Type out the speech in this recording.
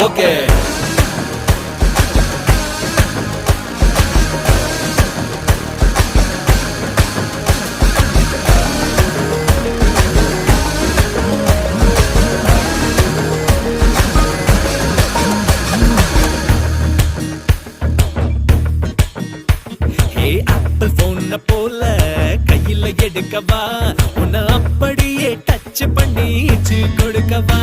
Okay. Apple போன போல கையில எடுக்கவா, உன்னை அப்படியே டச் பண்ணி கொடுக்கவா.